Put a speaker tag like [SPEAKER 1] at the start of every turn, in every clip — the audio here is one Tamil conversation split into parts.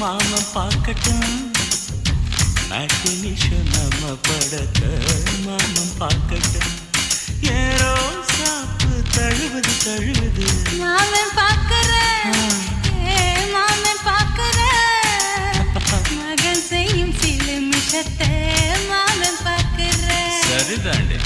[SPEAKER 1] மாமம் பார்க்கட்டும் மேட்டினிஷன் நம்ம படத்த மாமம் பார்க்கட்டும் ஏரோ சாப்பு தழுவுது தழுவுது
[SPEAKER 2] மாமன் பார்க்கிறேன் மாமன் பார்க்கிறேன் மகன் செய்யும் சில மிஷத்தை மாமன் பார்க்கிறேன்
[SPEAKER 1] சரிதாண்டி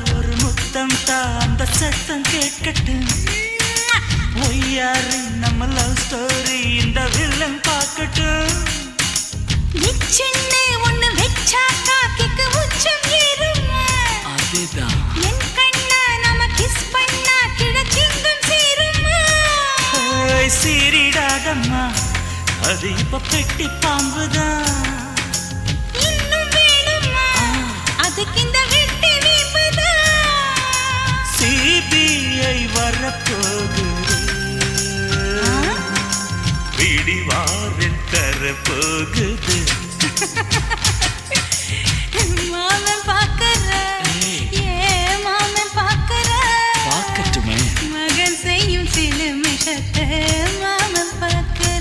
[SPEAKER 1] ஒரு முத்தம் தா அந்த சத்தம் கேட்கட்டும் ஒய்யாரு நம்ம லவ் ஸ்டோரி இந்த வில்லன் பார்க்கட்டும்
[SPEAKER 2] நிச்சயமே ஒண்ணு வெச்சா காக்கிக்கு உச்சம் ஏறுமா
[SPEAKER 1] அதுதான்
[SPEAKER 2] என் கண்ணா நாம கிஸ் பண்ணா கிழச்சிங்கம் சேருமா
[SPEAKER 1] சீரிடாதம்மா அது இப்ப பெட்டி பாம்புதான்
[SPEAKER 2] இன்னும் வேணுமா அதுக்கு இந்த
[SPEAKER 1] சிபிஐ வரப்போகுது பிடிவாரில் தரப்போகுது
[SPEAKER 2] மாமன் பார்க்கற மாமன் பார்க்கற
[SPEAKER 1] பார்க்கட்டுமே
[SPEAKER 2] மகன் செய்யும் சில மிஷத்தை மாமன் பார்க்கற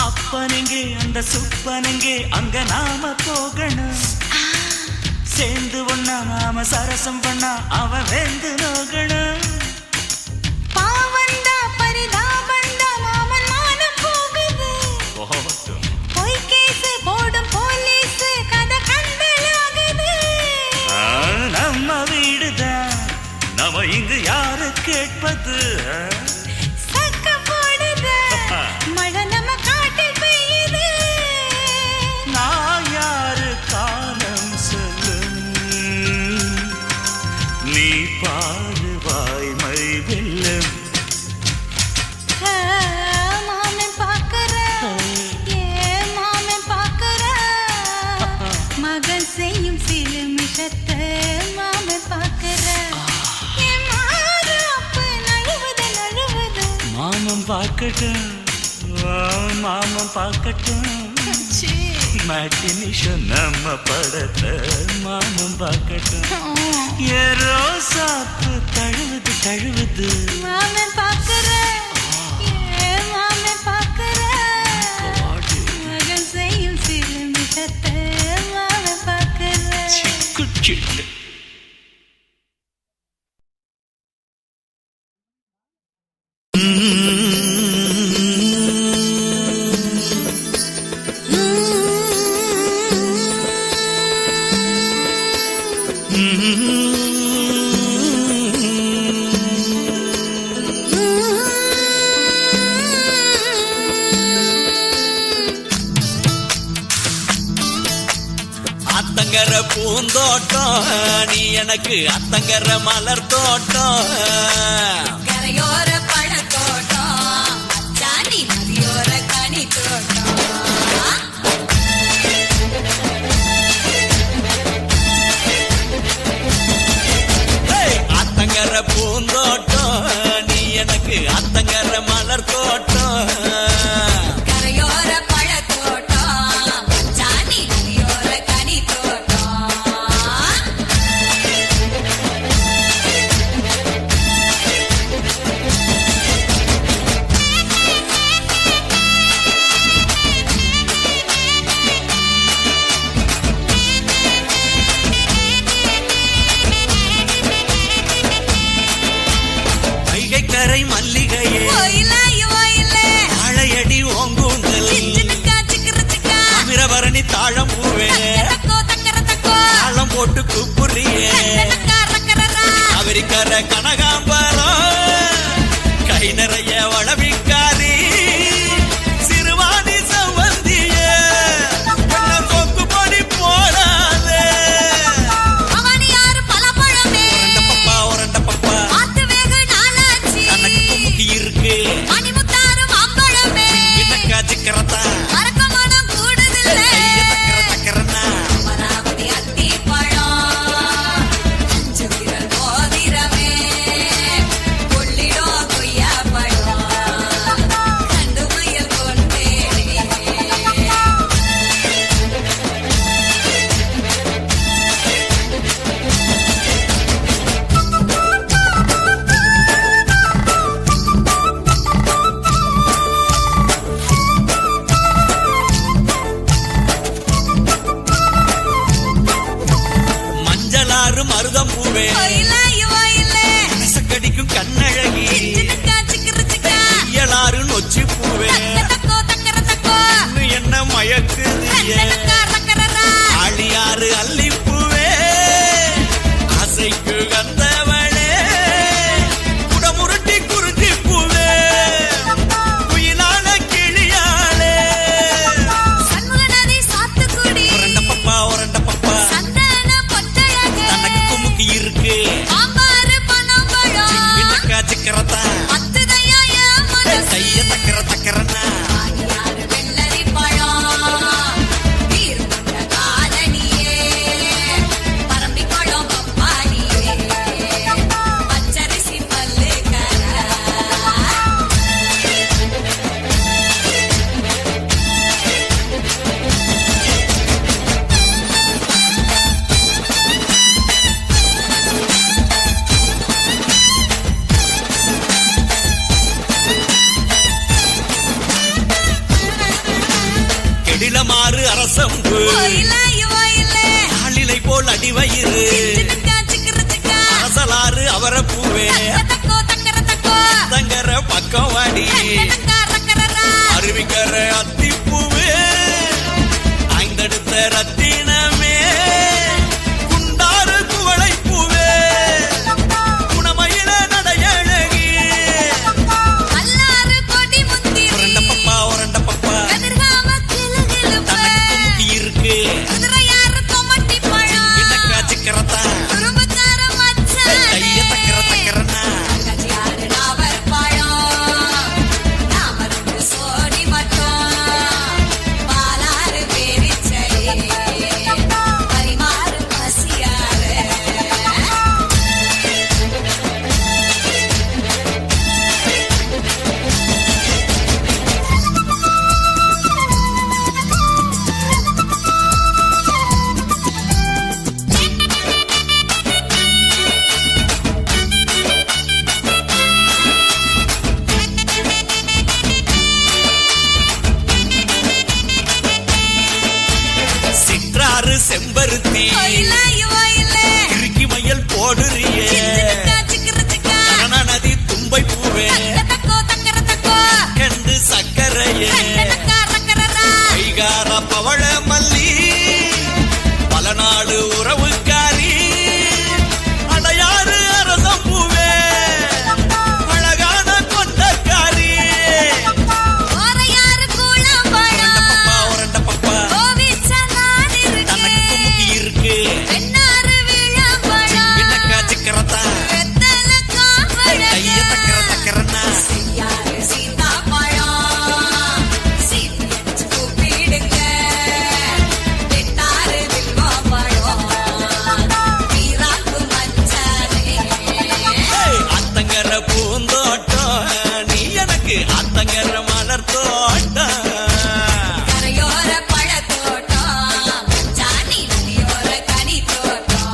[SPEAKER 2] அப்பனெங்கே அந்த சுப்பனெங்கே அங்க நாம போகணும் சேர்ந்து ஒண்ணா நாம சரசம் பண்ணா அவன் வெந்து நோகணும் பாவந்தா பரிதாபந்தா மாமன் மானம் போகுது போய் கேஸ் போடும் போலீஸ் கதை கண்டலாகுது
[SPEAKER 1] நம்ம வீடுதான் நம்ம இங்கு யாரு கேட்பது
[SPEAKER 2] சக்க போடுது மழை நம்ம காட்டில் பெய்யுது
[SPEAKER 1] நான் யாரு காலம் சொல்லும் நீ பாரு வாய்மை வெல்லும்
[SPEAKER 2] மாமன் பார்க்கற மாமன் பார்க்கற மகன் செய்யும் சில மிஷத்தை மாமன் பார்க்கற
[SPEAKER 1] மாமம் பார்க்கட்டும் மாமம் பார்க்கட்டும் மேட்டினிஷன் நம்ம படத்தை மாமம் பார்க்கட்டும் ஏரோ சாப்பு தழுவுது தழுவுது
[SPEAKER 2] மாமன் பார்க்கற மாமன் பார்க்கற மகன் செய்யும் சில மிஷத்தை மாமன் பார்க்கற
[SPEAKER 1] சிக்கு சிட்டு
[SPEAKER 3] அத்தங்கர பூந்தோட்டம் நீ எனக்கு அத்தங்கர மலர் தோட்டம்
[SPEAKER 2] கரையோர பழத்தோட்டம் அச்சாணி நதியோர கனி தோட்டம்
[SPEAKER 3] அத்தங்கர பூந்தோட்டம் நீ எனக்கு அத்தங்கர மலர் தோட்டம்
[SPEAKER 2] கரையோர பழத்தோட்டம் அச்சாணி நதியோர கனி தோட்டம்
[SPEAKER 3] கரை மல்லிகையே ஆளையடி ஓங்கூந்தல் அமிரபரணி தாழம் பூவே தாளம் போட்டு கூப்புறியே அவரிக்கர கனகாம்பரம் கை நிறைய வளவிக்காரி சிறுவாணி சவந்தியே கொக்கு பொடி போடாதே பப்பா உரண்ட பப்பா இருக்கு சிக்கிறதா தக்கறனா மருதம் பூவே கடிக்கும் கண்ணழகி இயலாறு நொச்சி பூவே என்ன மயக்குது ஆழியாறு அல்லிப்பூவே ஆசைக்கு கந்தவளே குடமுருட்டி குறிஞ்சி பூவே குயிலான கிளியாளே உரண்ட பப்பா உரண்ட பப்பா இருக்கு சிக்கிறதா கைய தக்கற தக்கறனா கெடிலமாறு அரசம்பு ஆளிலை போல் அடிவயிறு அரசலாறு அவரப்பூவே தங்கர பக்கம் வாடி அருவிக்கர அத்திப்பூவே ஐந்தடுத்த ரத்தினமே குண்டாறு குவளை பூவே குணமயில நடையழகி உரண்ட பப்பா உரண்ட பப்பா இருக்கு சிக்கிறதா கைய தக்கற தக்கறனா செம்பருத்தி இறுக்கி மயல் போடுறியே நதி தும்பை பூவே அவளு உறவுக்காரி அடையாறு அரசம் பூவே அழகான கொண்டக்காரி
[SPEAKER 2] ஓரையாறு கூழாம்பழம்
[SPEAKER 3] உரண்ட பப்பா
[SPEAKER 2] கோவிச்சா நான்
[SPEAKER 3] தனக்கு
[SPEAKER 2] இருக்கேன்
[SPEAKER 3] குமுக்கி இருக்கு
[SPEAKER 2] வெண்ணாறு விழாம்பழம்
[SPEAKER 3] பின்னக்கா சிக்கரத்தா
[SPEAKER 2] வெத்தலை
[SPEAKER 3] கைய
[SPEAKER 2] காம்பழம்
[SPEAKER 3] தக்கரன்னா
[SPEAKER 2] யாரு சீதாப்பழம் சீதையச்சு கூப்பிடுங்க வெட்டாறு வில்வப்பழம் வீராக்கு மச்சானே
[SPEAKER 3] அத்தங்கர பூந்தோட்டம் நீ எனக்கு அத்தங்கர மலர் தோட்டம்
[SPEAKER 2] கரையோர பழத்தோட்டம் ஜானி நதியோர கனி தோட்டம்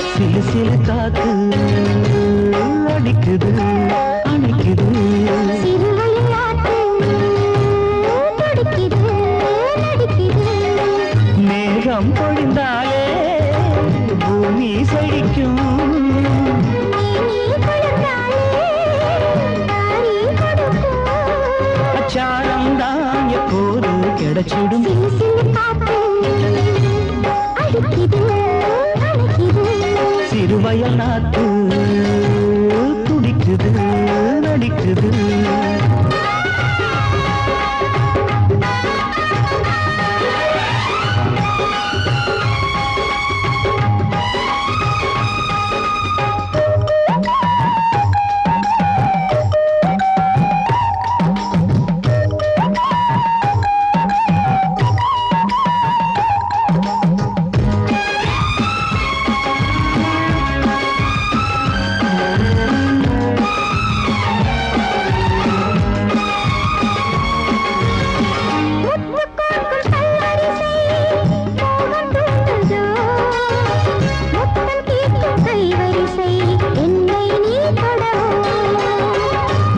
[SPEAKER 1] சிலு சிலு காத்து அடிக்குது அணைக்குது மேகம் பொழிந்தாலே பூமி செழிக்கும் அச்சாரம் தான் எப்போது கிடைச்சிடும் சிறுவயல் நாத்து துடிக்குது நடிக்குது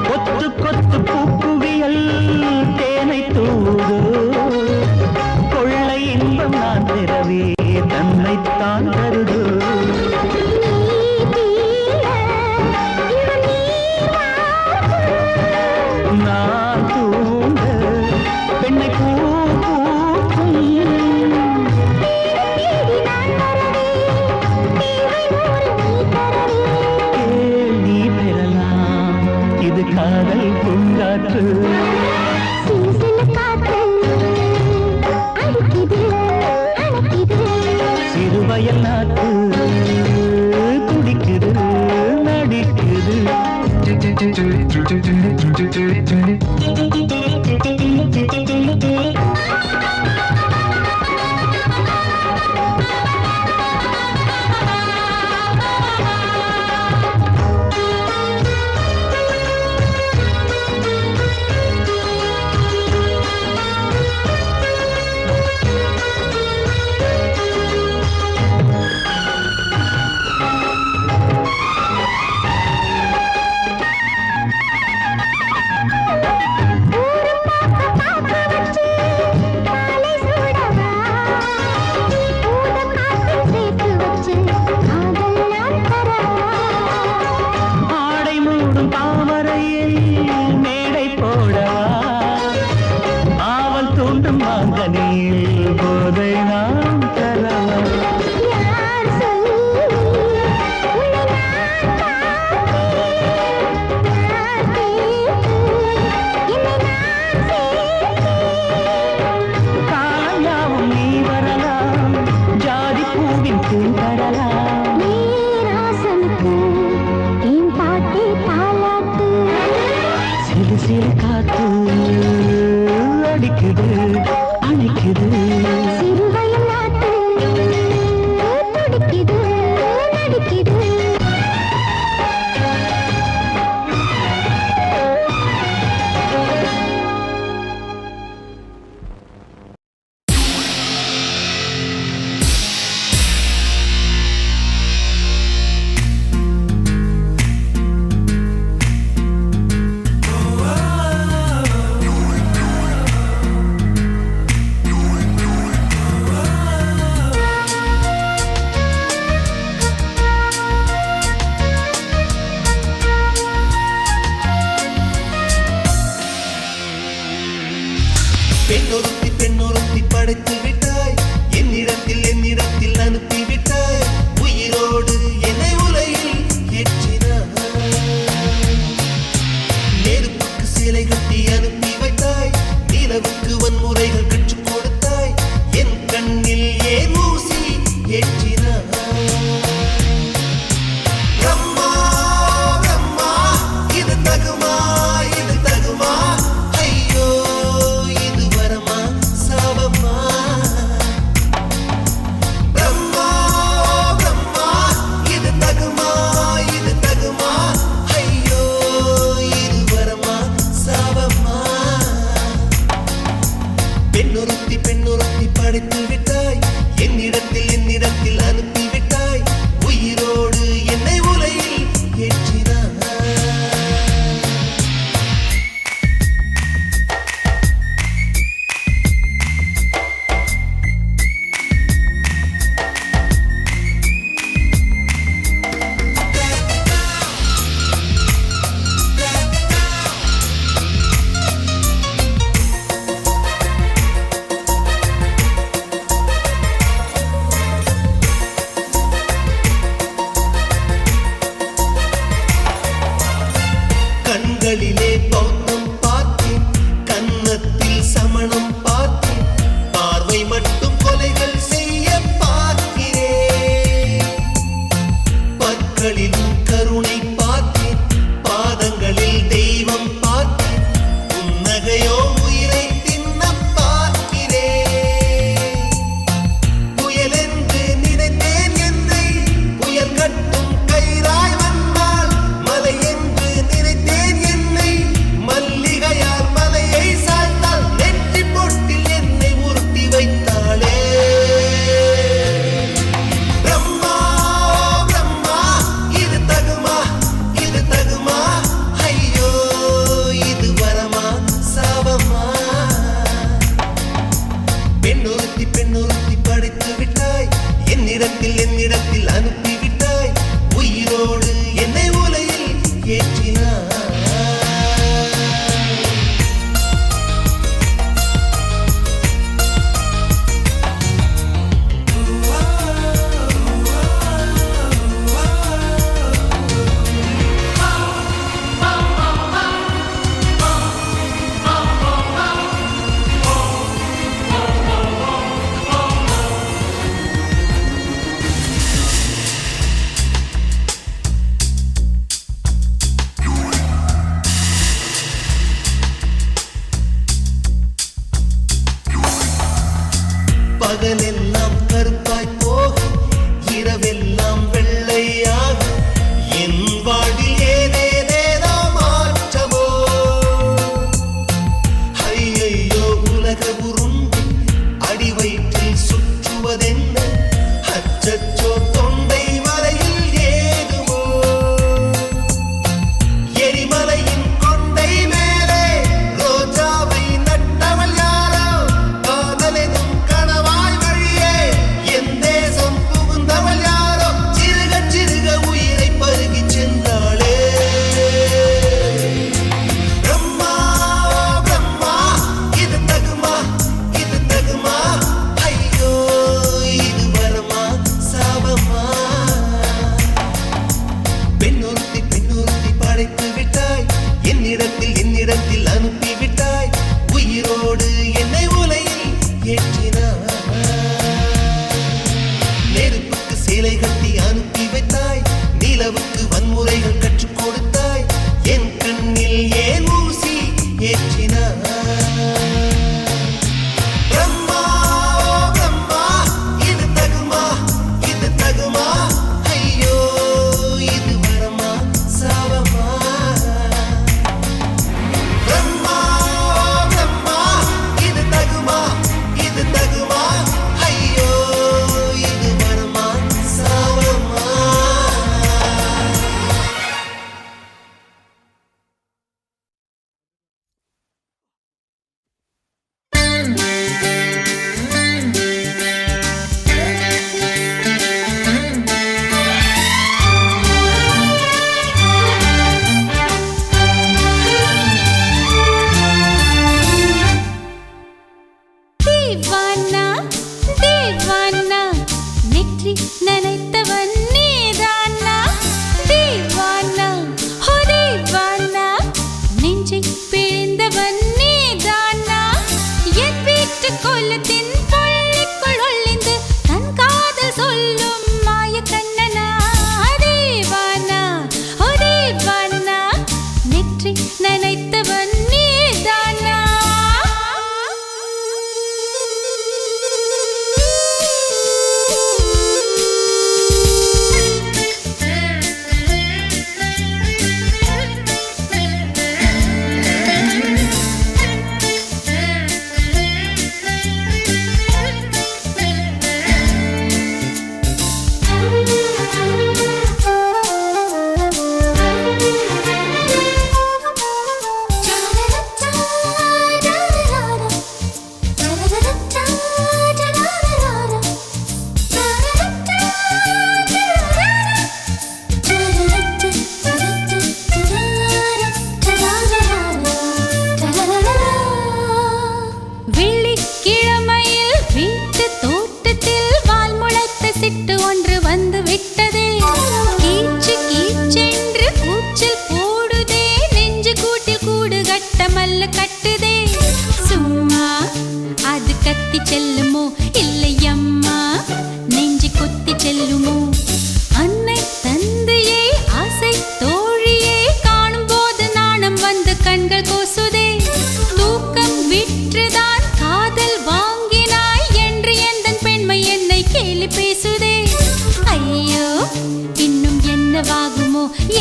[SPEAKER 1] கொத்து கொத்து பூக்குவியல் தேனை தூது கொள்ளை இன்பம் நான் பெறவே தன்னைத்தான் தருது நான் தூங்க பெண்ணை பூ பூக்கும் கேள்வி பெறலாம் இது காதல் பூங்காற்று சிறுவயல் நாட்டு துடிக்குது நடிக்குது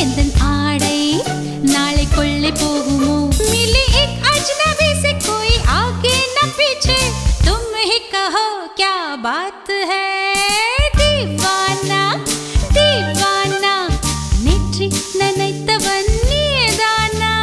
[SPEAKER 2] எந்தன் ஆடை நாளை கொள்ளை போகுமோ मिली एक अजनबी से कोई आगे न पीछे तुम ही कहो क्या बात है दीवाना दीवाना नेற்றி நினைத்தவன் நீதானா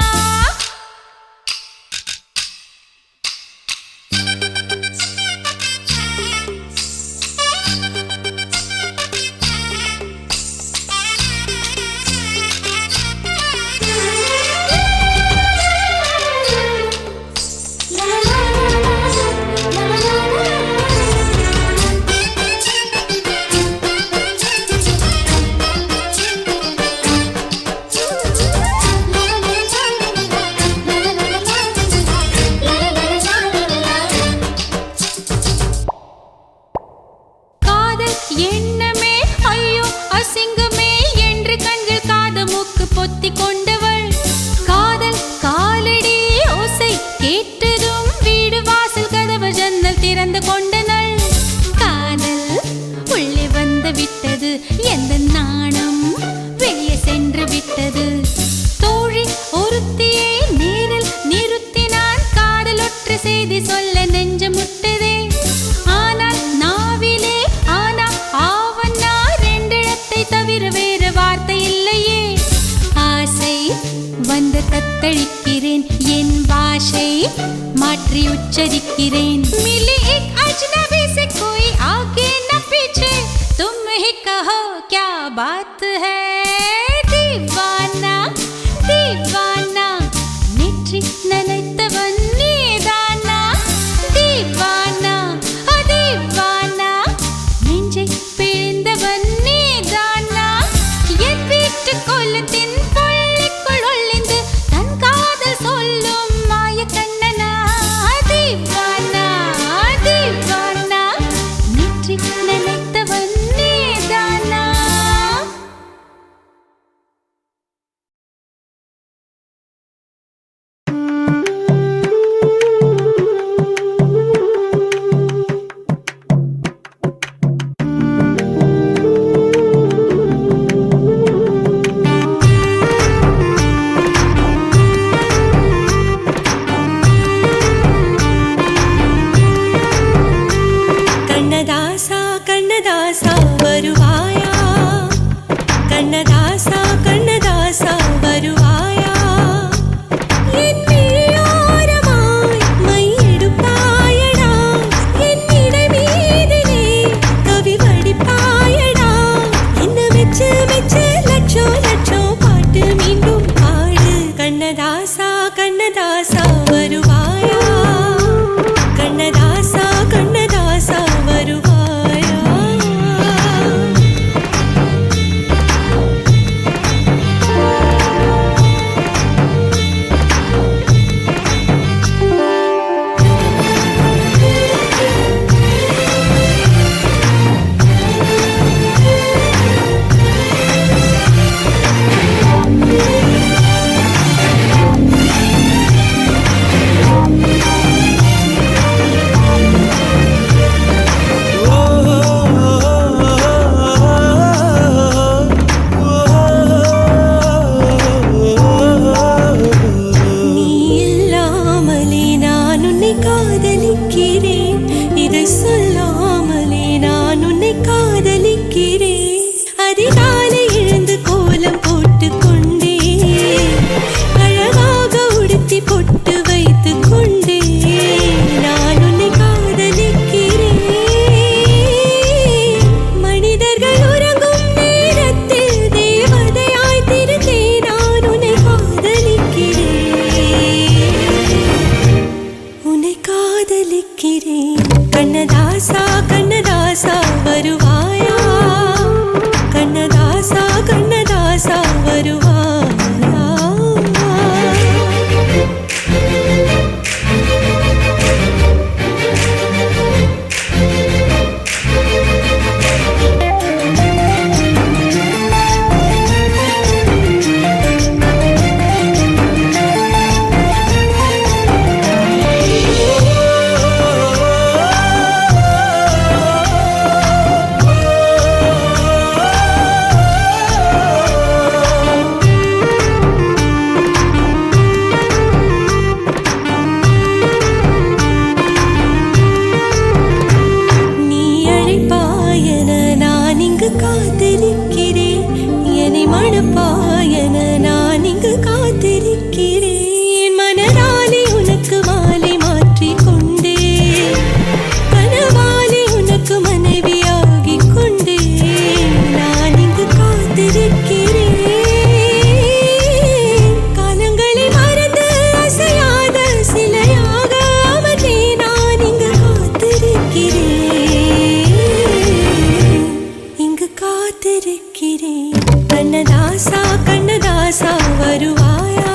[SPEAKER 2] எண்ணமே ஐயோ அசிங்கமே என்று கண்கள் காது மூக்கு பொத்தி கொண்டவள் காதல் காலடி ஓசை கேட்டதும் வீடு வாசல் கதவு ஜன்னல் திறந்து கொண்டனள் காதல் உள்ளே வந்து விட்டது எந்த நாணம் வெளியே சென்று விட்டது தோழி ஒருத்தியை நேரில் நிறுத்தினான் காதல் ஒற்ற செய்தி சொல்ல நெஞ்சு முட்டதே ஆனால் நாவிலே தவிர வேறு வார்த்தை இல்லையே ஆசை வந்து தத்தளிக்கிறேன் என் பாஷை மாற்றி உச்சரிக்கிறேன் मिली एक अजनबी से कोई आगे न पीछे तुम ही कहो क्या बात है दीवाना दीवाना नेற்றி நினைத்தவன் நீதானா दीवाना दीवाना நெஞ்சை பிழிந்தவன் கொல்லத்தின் பள்ளிக்குள் ஒளிந்து தன் காதல் சொல்லும் மாய கண்ணனா தீவானா தீவானா நேற்றி நினைத்தவன் நீதானா
[SPEAKER 4] கண்ணதாசா வருவாயா கண்ணதாசா கண்ணதாசா வருவாயா என் விழியோரமாய் மையெடுப்பாயடா என் இடை மீதிலே கவி வடிப்பாயடா என்ன மெச்சு மெச்சு லட்சோ லட்சோ பாட்டு மீண்டும் பாடு கண்ணதாசா கண்ணதாசா வருவாயா கண்ணதாசா கண்ணதாசா வருவாயா மணப்பாயன நான் இங்கு காத்திருக்கிறேன். மனதாலே உனக்கு மாலை மாற்றிக் கொண்டேன், கனவாலே உனக்கு மனைவியாகிக் கொண்டேன். நான் இங்கு காத்திருக்கிறேன். காலங்களை மறந்து அசையாத சிலையாக அமர்ந்தே நான் இங்கு காத்திருக்கிறேன், இங்கு காத்திருக்கிறேன். கண்ணதாசா கண்ணதாசா வருவாயா,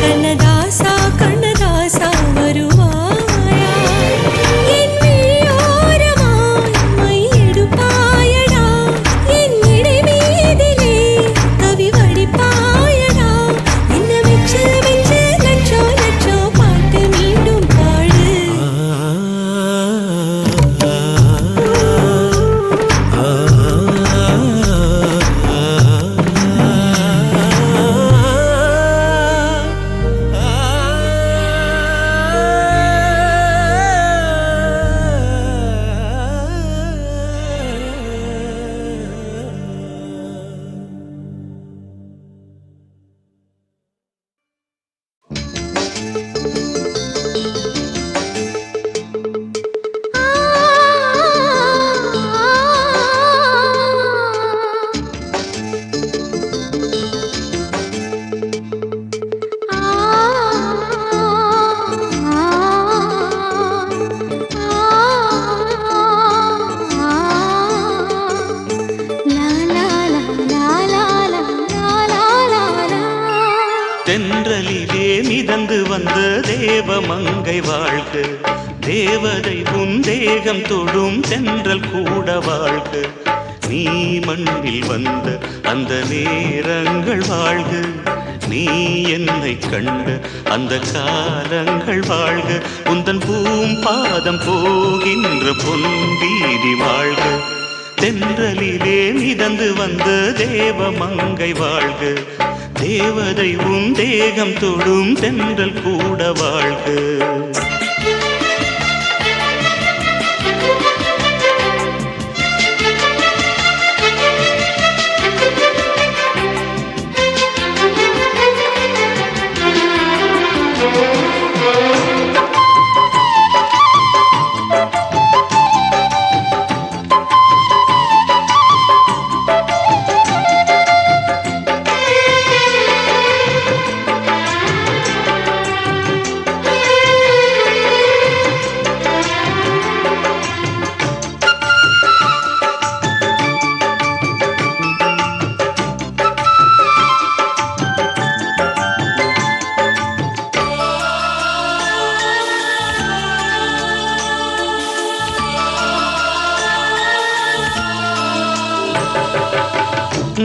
[SPEAKER 4] கண்ணதாசா கண்ணதாசா வருவாயா, என் விழியோரமாய் மையெடுப்பாயடா, என் இடை மீதிலே கவி வடிப்பாயடா, என்ன வெச்சு வெச்சு லட்சோ லட்சோ பாட்டு மீண்டும் பாடு.
[SPEAKER 1] தென்றலிலே மிதந்து வந்த தேவமங்கை வாழ்க, தேவதை உன் தேகம் தொடும் தென்றல் கூட வாழ்க, நீ மண்ணில் வந்த அந்த நேரங்கள் வாழ்க, நீ என்னை கண்ட அந்த காலங்கள் வாழ்க, உந்தன் பூம்பாதம் போகின்ற பொன் வீதி வாழ்க. தென்றலிலே மிதந்து வந்த தேவமங்கை வாழ்க, தேவதை உன் தேகம் தொடும் தென்றல் கூட வாழ்க.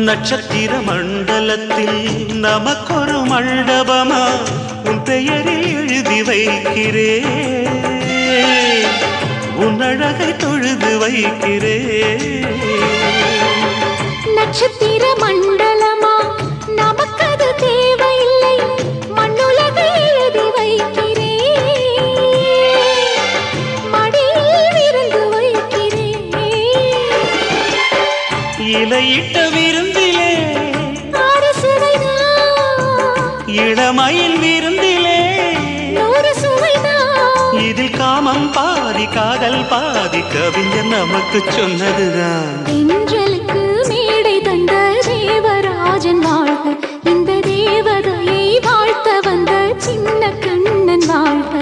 [SPEAKER 1] நட்சத்திர மண்டலத்தில் நமக்கொரு மண்டபமா உன் பெயரில் எழுதி வைக்கிறேன், உன் அழகை தொழுது வைக்கிறேன்.
[SPEAKER 2] நட்சத்திர மண்டலமா நமக்கது தேவையில்லை, மண்ணுலகை எழுதி வைக்கிறேன், மடியில் விருந்து வைக்கிறேன்.
[SPEAKER 1] இலையிட்ட விருந்திலே
[SPEAKER 2] ஆறு சுவைதான்,
[SPEAKER 1] இளமயில் விருந்திலே
[SPEAKER 2] நூறு சுவைதான்.
[SPEAKER 1] இதில் காமம் பாதி காதல் பாதி கவிஞர் நமக்கு சொன்னதுதான்.
[SPEAKER 2] தென்றலுக்கு மேடை தந்த தேவராஜன் வாழ்க, இந்த தேவதையை வாழ்த்த வந்த சின்ன கண்ணன் வாழ்க.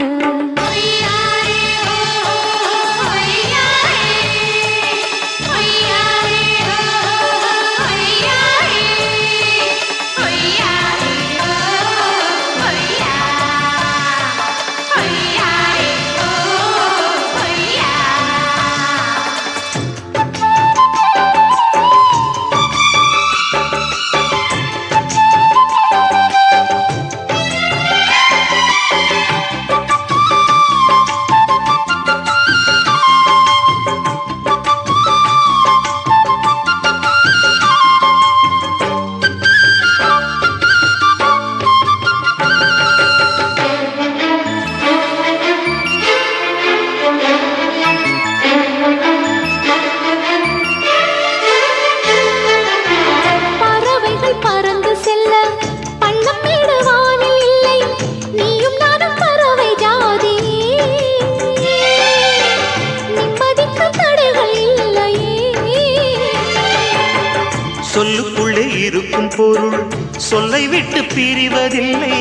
[SPEAKER 1] சொல்லுக்குள்ளே இருக்கும் பொருள் சொல்லை விட்டு பிரிவதில்லை,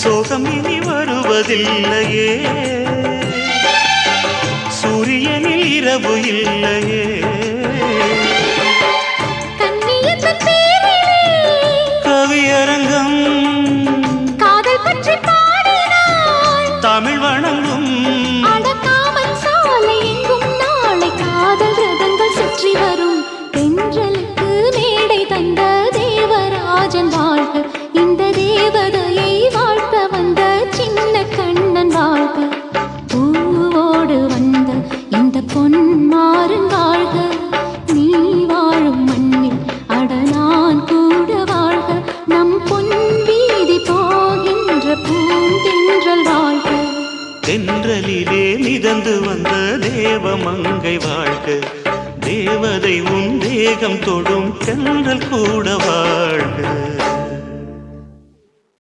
[SPEAKER 1] சோகம் இனி வருவதில்லையே, சூரியனில் இரவு இல்லையே.
[SPEAKER 4] கண்ணியத்தின் பேரிலே
[SPEAKER 1] கவியரங்கம்
[SPEAKER 4] காதல் பற்றி பாடினாள்,
[SPEAKER 1] தமிழ் வணங்கும்
[SPEAKER 4] அடக்காமல் சாலை எங்கும் நாளை காதல் ரதங்கள் சுற்றி வரும். தென்றலுக்கு மேடை தந்த தேவராஜன் வாழ்க, இந்த தேவதையை வாழ்த்த வந்த சின்ன கண்ணன் வாழ்க. பூவோடு வந்த இந்த பொன்மாறன் வாழ்க, நீ வாழும் மண்ணில் அட நான் கூட வாழ்க. நம் பொன் வீதி போகின்ற பூந்தென்றல் வாழ்க.
[SPEAKER 1] தென்றலிலே மிதந்து வந்த தேவமங்கை வாழ்க, தேவதை உன் தேகம் தொடும் தென்றல் கூட வாழ்க.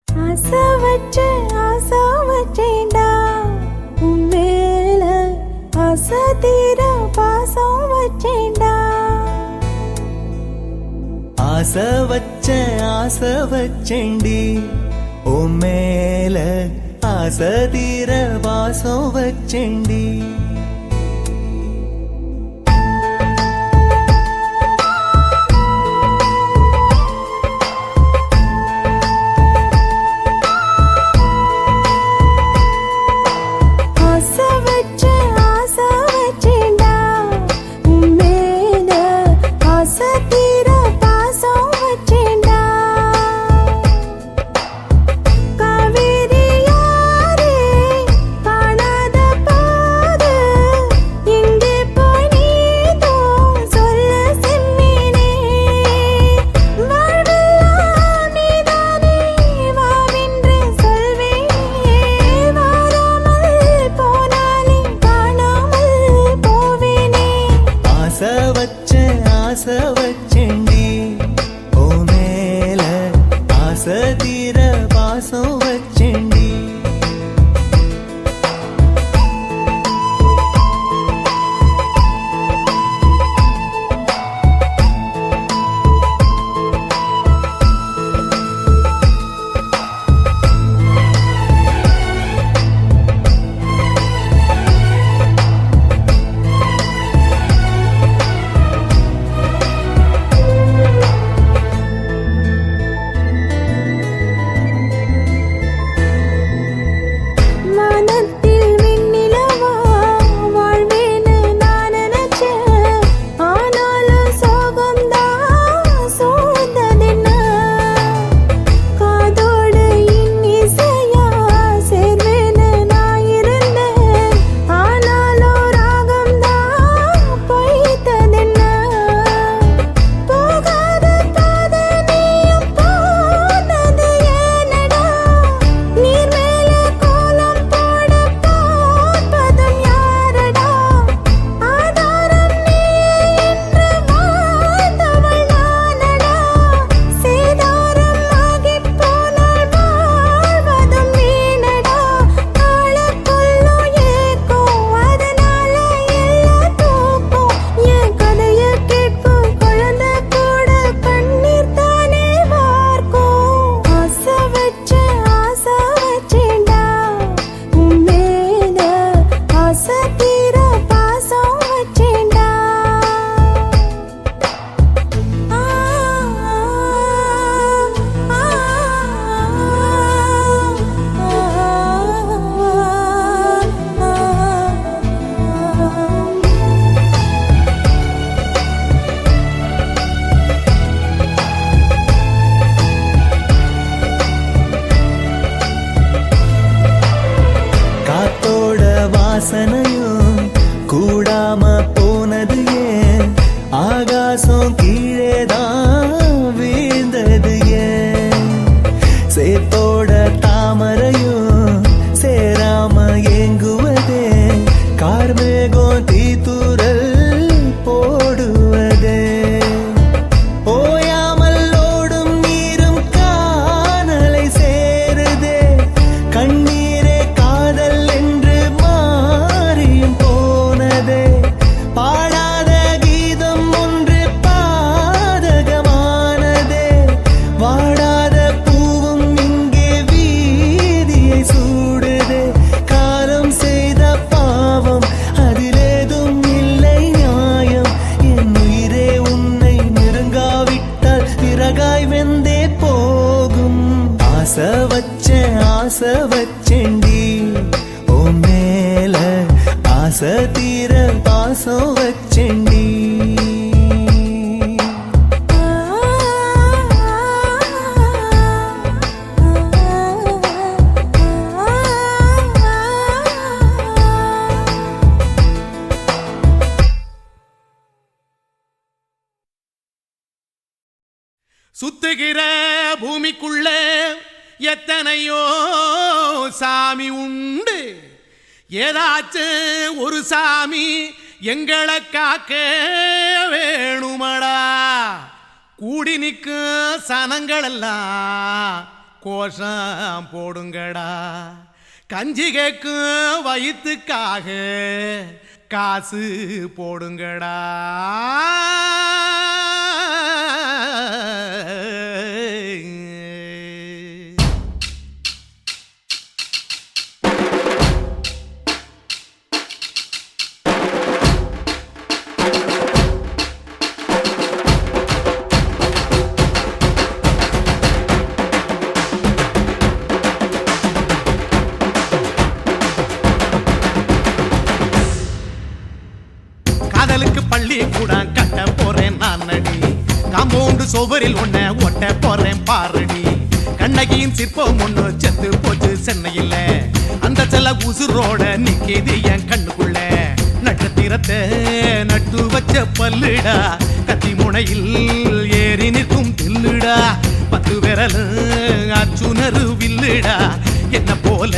[SPEAKER 4] ஆசை வச்சேன்டா உன் மேல, ஆசை தீர பாசம் வச்சேன்டா.
[SPEAKER 5] ஆசை வச்சேண்டி உன் மேல, ஆசை தீர வாசம் வச்சேண்டி.
[SPEAKER 4] காவிரி யாரே காணாத போது
[SPEAKER 5] ஆசை வச்சேண்டி ஓ மேல ஆசை தீர பாசம் வச்சேண்டி
[SPEAKER 6] சுத்துகிற பூமிக்குள்ள எத்தனையோ சாமி உண்டு, ஏதாச்சும் ஒரு சாமி எங்களை காக்க வேணுமடா. கூடி நிற்கும் சனங்களெல்லாம் கோஷம் போடுங்கடா. கஞ்சி கேக்கும் வயிற்றுக்காக காசு போடுங்கடா. காதலுக்கு பள்ளி கூட கட்ட போறேன் நான் நடி, காம்பவுண்டு சுவரில் ஒன்ன ஒட்ட போறேன் பாரடி. கண்ணகியின் சிற்பம் ஒண்ணு செத்து போச்சு சென்னையில், அந்த செல்ல உசுரோட நிக்கிது என் கண்ணுக்குள்ள. நட்சத்திரத்தை நட்டு வச்ச பல்லுடா, கத்தி முனையில் ஏறி நிற்கும் தில்லுடா. 10 விரல் அச்சுணரு வில்லுடா, என்ன போல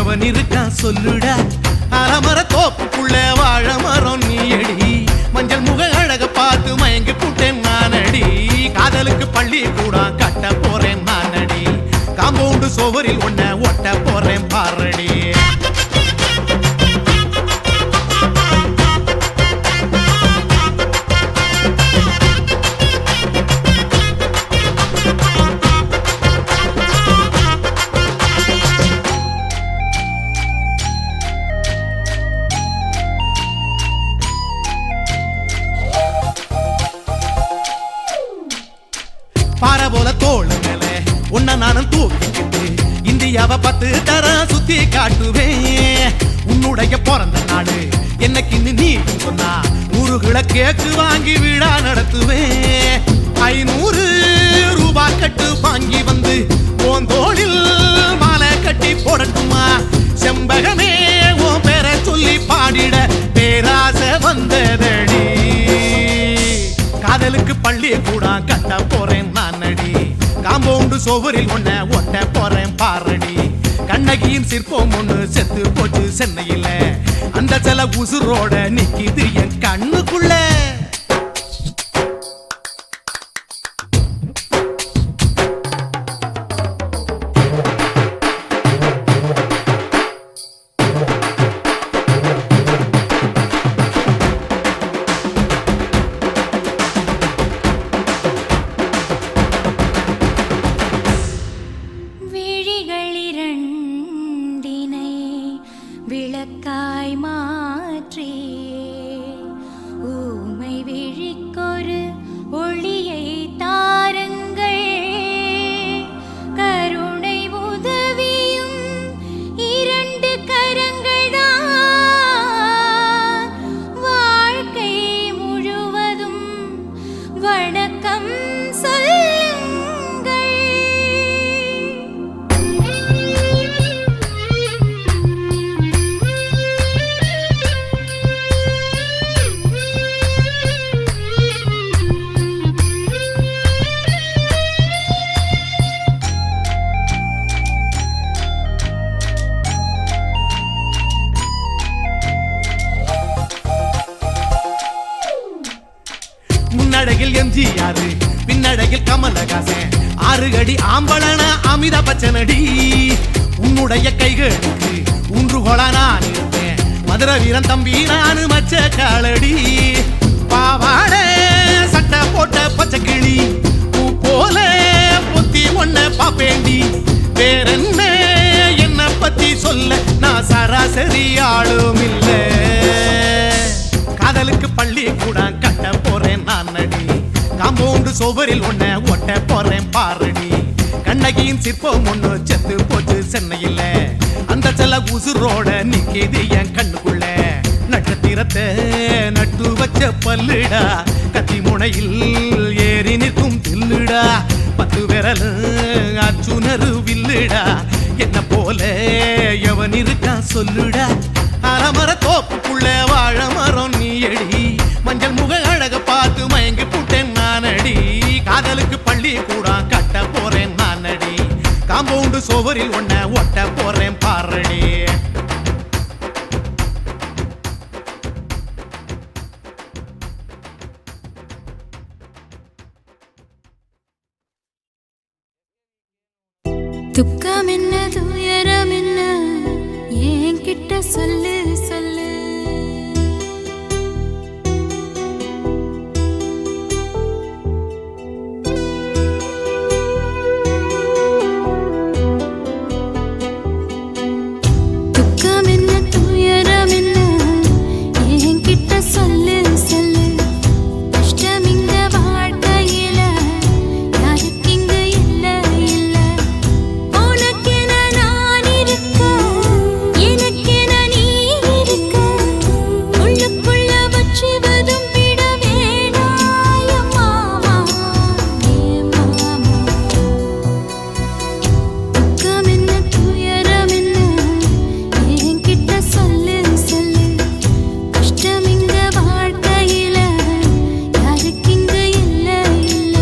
[SPEAKER 6] எவன் இருக்கா சொல்லுடா. அலமர தோப்புக்குள்ள வாழ மரம் நீயடி, மஞ்சள் முக அழக பார்த்து மயங்கி புட்டேன் நானடி. காதலுக்கு பள்ளி கூட கட்ட போறேன் நானடி, காம்பவுண்டு சுவரில் ஒன்ன ஒட்ட போறேன் பாரடி. பாறை போல தோளு மேல உன்ன நானும் தூக்கிக்கிட்டு இந்தியாவை 10 தரம் சுத்தி காட்டுவேன். உன்னுடைய பிறந்த நாடு என்னைக்கு நீ சொன்னா 100 கிலோ கேக்கு வாங்கி விழா நடத்துவேன். 500 ரூபாய் கட்டு வாங்கி வந்து உன் தோளில் மாலை கட்டி போடட்டுமா. செம்பகமே உன் பேரை சொல்லி பாடிட பேராசை வந்ததடி. காதலுக்கு பள்ளி கூட கட்ட போறேன் நானடி, காம்பவுண்டு சுவரில் ஒன்ன ஒட்ட போறேன் பாரடி. கண்ணகியின் சிற்பம் ஒண்ணு செத்து போச்சு சென்னையில், அந்த சில உசுரோட நிக்கிது என் கண்ணுக்குள்ள.
[SPEAKER 2] விளக்காய் மாற்றி ஊமை விழிக்கொரு ஒளியை தாருங்கள். கருணை உதவியும் 2 கரங்கள்தான், வாழ்க்கை முழுவதும் வணக்கம் சொல்லுங்கள்.
[SPEAKER 6] முன்னடகில் எம்ஜிஆர், பின்னடகில் கமலஹாசன், 6 அடி ஆம்பளன அமிதாப் பச்சனடி. உன்னுடைய கைகளுக்கு ஊன்றுகோல நான் இருப்பேன், மதுரை வீரன் தம்பி நானு மச்ச காலடி. பாவாட சட்டை போட்ட பச்சை கிளி பூ போல பொத்தி ஒன்ன பாப்பேண்டி. வேறென்ன என்ன பத்தி சொல்ல நான் சராசரி ஆளும் இல்ல. காதலுக்கு பள்ளி கூட கட்ட போறேன் நான் நடி, காம்பவுண்டு சுவரில் ஒன்ன ஒட்ட போறேன் பாரடி. கண்ணகியின் சிற்பம் ஒண்ணு செத்து போச்சு சென்னையில அந்த சில உசுரோட நிக்கிது என் கண்ணுக்குள்ள நட்சத்திரத்தை நட்டு வச்ச பல்லுடா கத்தி முனையில் ஏறி நிற்கும் தில்லுடா 10 விரல் அச்சுணரு வில்லுடா என்ன போல எவன் இருக்கா சொல்லுடா அலமர தோப்புக்குள்ள வாழ மரம் நீ அடி மஞ்சள் முக அழக பார்த்து மயங்கி புட்டேன் நானடி காதலுக்கு பள்ளி கூட கட்ட போறேன் நானடி காம்பவுண்டு சோவரில் ஒன்ன ஒட்ட போறேன் பாரடி
[SPEAKER 4] துக்கம் என்ன துயரம் என்ன என்கிட்ட சொல்லு சொல்லு துக்கம் என்ன துயரம் என்ன என்கிட்ட சொல்லு சொல்லு கஷ்டம் இங்க வாழ்க்கையில யாருக்கு இங்க இல்ல இல்ல உனக்கென நான் இருக்க எனக்கென நீ இருக்க உள்ளுக்குள்ள வச்சுவதும் விட வேணாய மாமா ஏ மாமா துக்கம் என்ன துயரம் என்ன என்கிட்ட சொல்லு சொல்லு கஷ்டம் இங்க வாழ்க்கையில யாருக்கு இங்க இல்ல இல்ல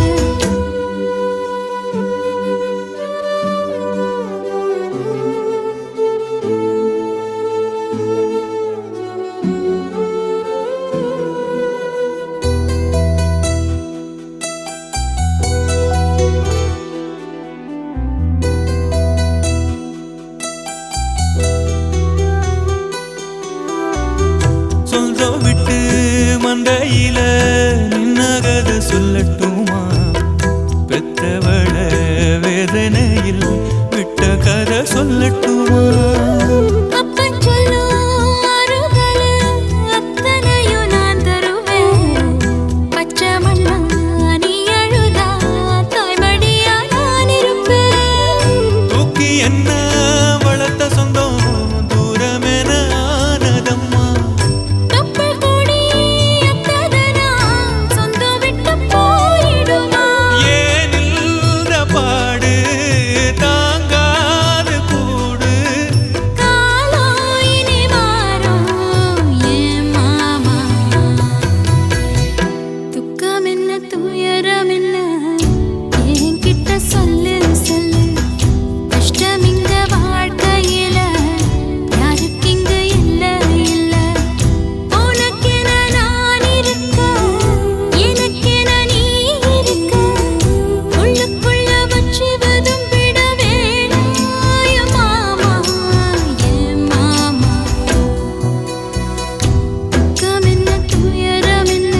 [SPEAKER 5] சொந்தம் விட்டு மந்தையில நின்னகத சொல்லட்டுமா பெத்தவள வேதனையில் விட்ட கதை சொல்லட்டுமா
[SPEAKER 4] அப்பன் சொல்லும் ஆறுதலு அத்தனையும் நான் தருவேன் பச்சை மண்ணா நீ அழுதா தாய்மடியா நான் இருப்பேன்
[SPEAKER 5] தூக்கி என்ன வளர்த்த சொந்தம் தூரமென ஆனதம்மா
[SPEAKER 4] கப்பல் கூடி அத்ததனா சொந்தம் விட்டு போயிடுமா
[SPEAKER 5] ஏன் இந்த பாடு தாங்காது கூடு
[SPEAKER 4] காலம் இனி மாறும் ஏன் மாமா துக்கம் என்ன துயரம் என்ன என்கிட்ட சொல்லு சொல்லு கஷ்டம் இங்க வாழ்க்கையில யாருக்கு இங்க இல்ல இல்ல உனக்கென நான் இருக்க எனக்கென நீ இருக்க உள்ளுக்குள்ள வச்சுவதும் விட வேணாய மாமா ஏன் மாமா துக்கம் என்ன துயரம் என்ன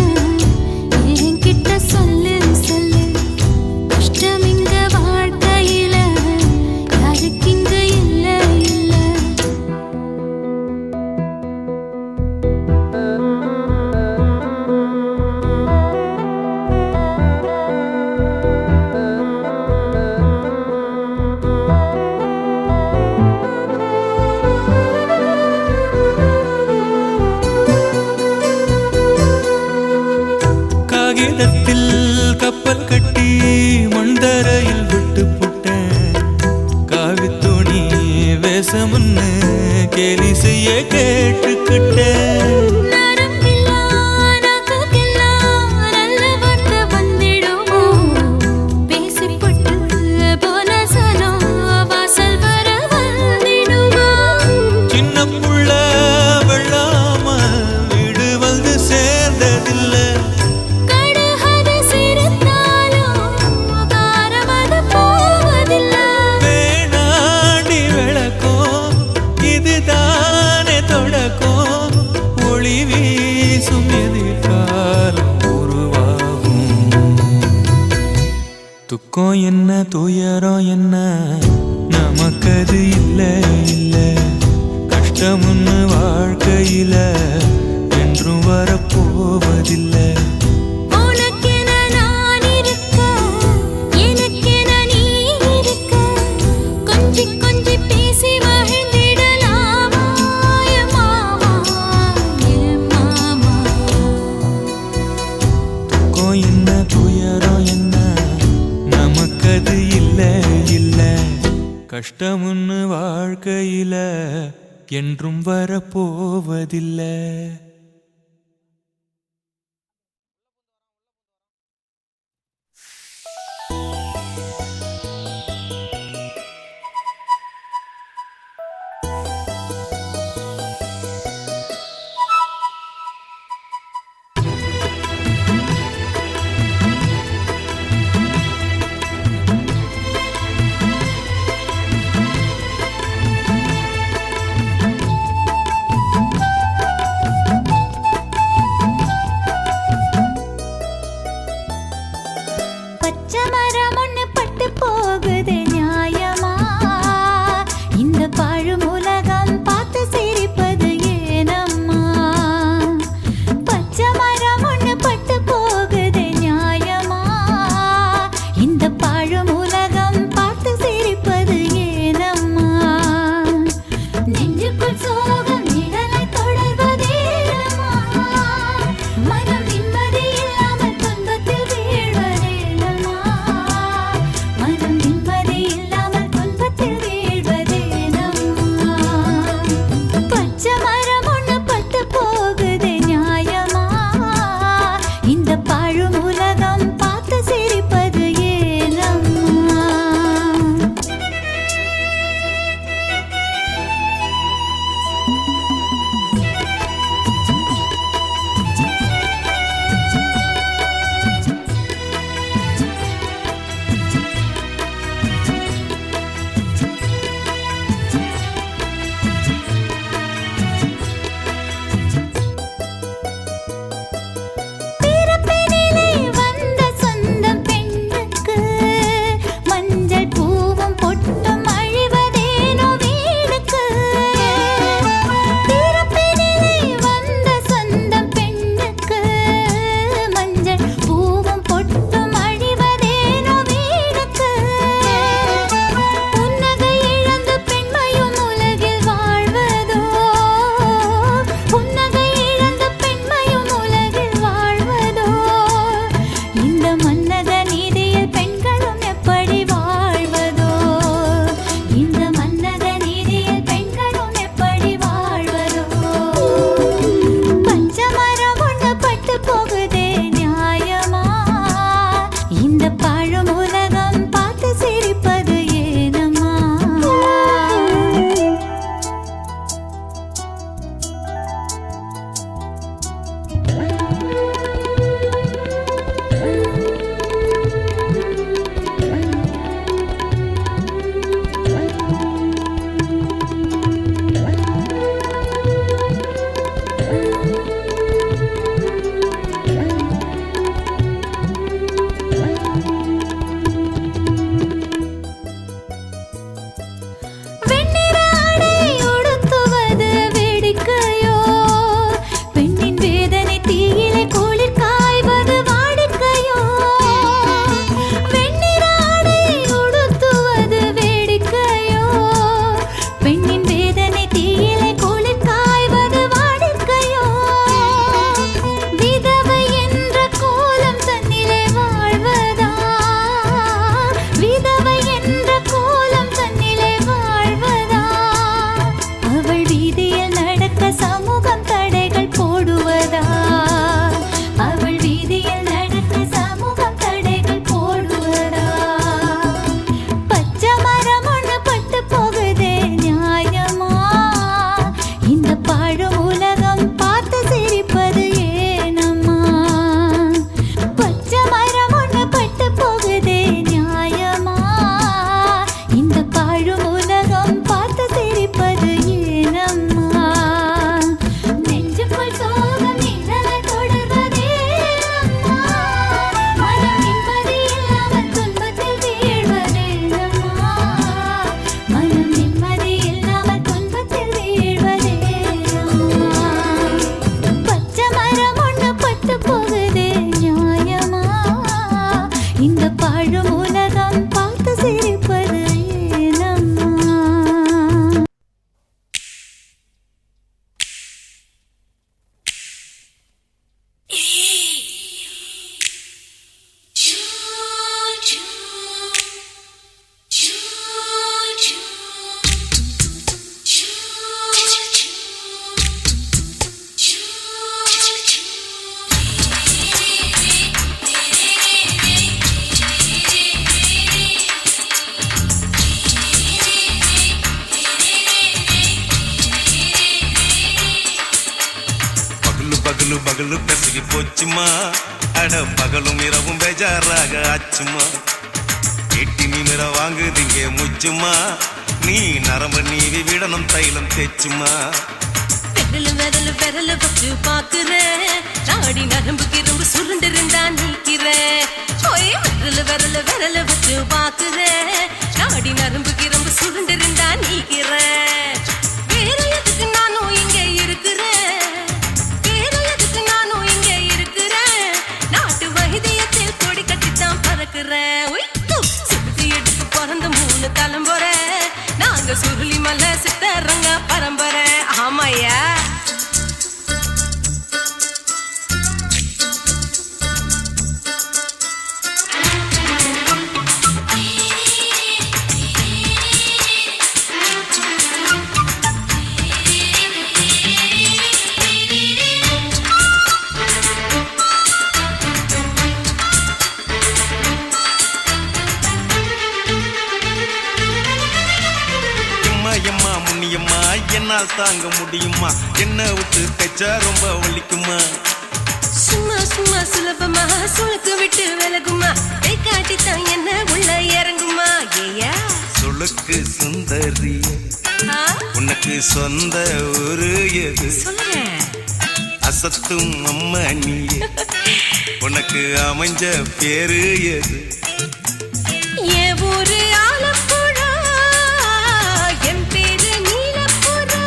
[SPEAKER 4] என்கிட்ட சொல்லு சொல்லு கஷ்டம் இங்க வாழ்க்கையில யாருக்கு இங்க இல்ல இல்ல
[SPEAKER 5] காகிதத்தில் கப்பல் கட்டி மண்தரையில் விட்டு புட்டேன் காவித்துணி வேஷம்னு கேலி செய்ய கேட்டுக்கிட்டேன்
[SPEAKER 4] நரம்பில்லா நாக்குக்கெல்லாம் நல்ல வார்த்தை வந்திடுமோ பேசிப்பட்டு போன சனம் வாசல் வர வந்திடுமோ
[SPEAKER 5] சின்ன புள்ள வெள்ளாம வீடு வந்து சேர்ந்ததில்லை
[SPEAKER 4] கடுகது சிரித்தாலும் காரமது போவதில்லை
[SPEAKER 5] வேணாண்டி விளக்கம் இதுதானே தொடக்கம் ஒளி வீசும் எதிர்காலம் உருவாகும் துக்கம் என்ன துயரம் என்ன நமக்கது இல்ல இல்ல கஷ்டம்னு வாழ்க்கையில என்றும் வரப்போவதில்லை
[SPEAKER 4] உனக்கென நான் இருக்க எனக்கென நீ இருக்க
[SPEAKER 5] இல்ல கஷ்டமுன்னு வாழ்க்கையில என்றும் வரப்போவதில்லை.
[SPEAKER 4] பச்சை மரம் ஒண்ணு பட்டு போகுது நியாயமா? இந்த பாழும் உலகம் பார்த்து சிரிப்பது ஏனம்மா? பச்சை மரம் ஒண்ணு பட்டு போகுது நியாயமா? இந்த பாழும் உலகம் பார்த்து சிரிப்பது ஏனம்மா? நெஞ்சுக்குள் சோகம் நிழலை தொடர்வதேனம்மா? மனம் நிம்மதி இல்லாமல் துன்பத்தில் வீழ்வதேனம்மா? மனம் நிம்மதி
[SPEAKER 3] பகலு பெசகி போச்சுமா அட பகலும் இரவும் பேஜாராக ஆச்சுமா எட்டி நிமிர வாங்குதிங்க முச்சுமா நீ நரம்பு நீவி விடணும் தைலம் தேச்சுமா
[SPEAKER 7] விரல் விரல் விரல் வச்சு பாக்குறேன் நாடி நரம்பு கிரம்பு சுருண்டிருந்தா நீக்கிறேன் விரல் விரல் விரல் வச்சு பாக்குறேன் நாடி நரம்பு கிரம்பு சுருண்டிருந்தா நீக்கிறேன் வேற எதுக்கு நானும் இங்க இருக்கிறேன் வேற எதுக்கு நானும் இங்க இருக்கிறேன் நாட்டு வைத்தியத்தில் கொடி கட்டித்தான் பறக்கிறேன் சுத்தி எடுத்து பிறந்த 3 தலைமுறை நாங்க சுருளி மலை சித்தரங்க பரம்பரை ஆமாயா
[SPEAKER 3] எம்மா முன்னியம்மா என்னால் தாங்க முடியுமா என்ன விட்டு தைச்சா ரொம்ப வலிக்குமா
[SPEAKER 7] சும்மா சும்மா சுலபமா சுளுக்கு விட்டு விலகுமா கை காட்டித்தான் என்ன உள்ள இறங்குமா ஏயா
[SPEAKER 3] சுளுக்கு சுந்தரி உனக்கு சொந்த ஒரு எது
[SPEAKER 7] சொல்றேன்
[SPEAKER 3] அசத்தும் அம்மா நீயே உனக்கு அமைஞ்ச பேரு எது
[SPEAKER 7] என் ஊரு ஆலப்புழா என் பேரு நீலப்புறா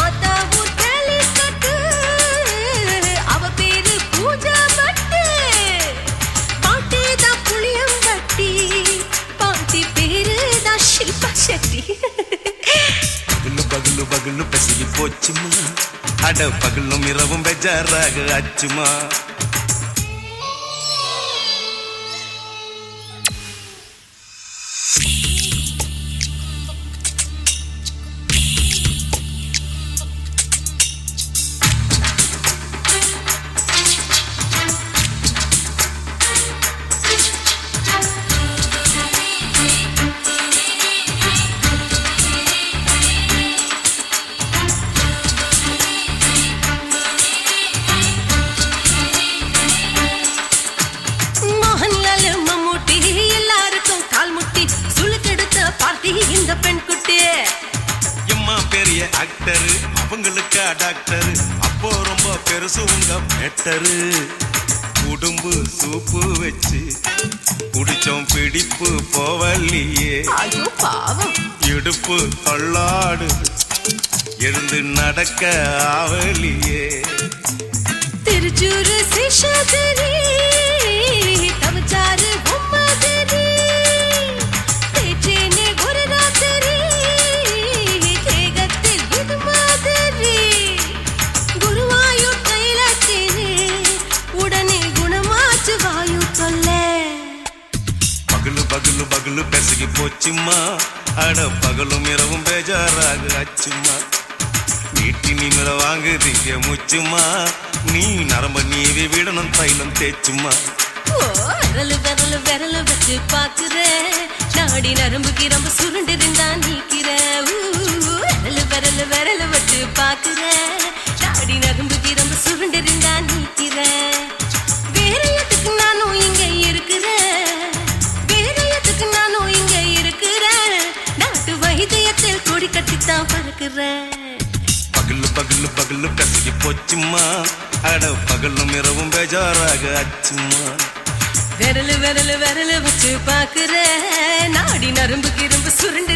[SPEAKER 7] ஆத்தா ஊர் கேலிக்கட்டு அவ பேரு பூஜா பட்டு பாட்டி தான் புளியம்பட்டி பாட்டி பேரு தான் ஷில்பா செட்டி
[SPEAKER 3] பகலு பகலு பகலு பசிக்கு போச்சுமா அட பகலும் இரவும் பெஜாராக ஆச்சுமா
[SPEAKER 7] மோகன்லால் மம்மூட்டி எல்லாருக்கும் கால் முட்டி சுளுக்கெடுத்த பார்ட்டி இந்த பெண் குட்டி
[SPEAKER 3] எம்மா பெரிய ஆக்டரு அவங்களுக்கா டாக்டரு அப்போ ரொம்ப பெருசு உங்க மேட்டரு உடும்பு சூப்பு வச்சு குடிச்சோம் பிடிப்பு போவல்லையே
[SPEAKER 7] ஐயோ பாவம்
[SPEAKER 3] இடுப்பு தள்ளாடு எழுந்து நடக்க ஆவலியே
[SPEAKER 7] திருச்சூரு சிஷாதிரி தவச்சாரு பொம்மதிரி தேச்சேனே ஒரு ராத்திரி தேகத்தில் இது மாதிரி குருவாயூர் தைலத்தினே உடனே குணமாச்சு வாயு தொல்லை
[SPEAKER 3] பகலு பகலு பகலு பெசகி போச்சுமா அட பகலும் இரவும் பேஜாராக ஆச்சுமா நீட்டி நிமிர வாங்குதிங்க முச்சுமா நீ நரம்ப நீவி விடணும் தைலம் தேச்சுமா
[SPEAKER 7] விரல் விரல் விரல் வச்சு பாக்குறேன் நாடி நரம்பு கிரம்பு சுருண்டிருந்தா நீக்கிறேன் விரல் விரல் விரல் வச்சு பாக்குறேன் நாடி நரம்பு கிரம்பு சுருண்டிருந்தா நீக்கிறேன் வேற எதுக்கு நானும் இங்க இருக்கிறேன் வேற எதுக்கு நானும் இங்க இருக்கிறேன் நாட்டு வைத்தியத்தில் கொடி கட்டித்தான் பறக்கிறேன்
[SPEAKER 3] பகலு பகலு பகலு பெசகி போச்சுமா அட பகலும் இரவும் பேஜாராக ஆச்சுமா
[SPEAKER 7] விரல் விரல் விரல் வச்சு பாக்குறேன் நாடி நரம்பு கிரம்பு சுருண்டு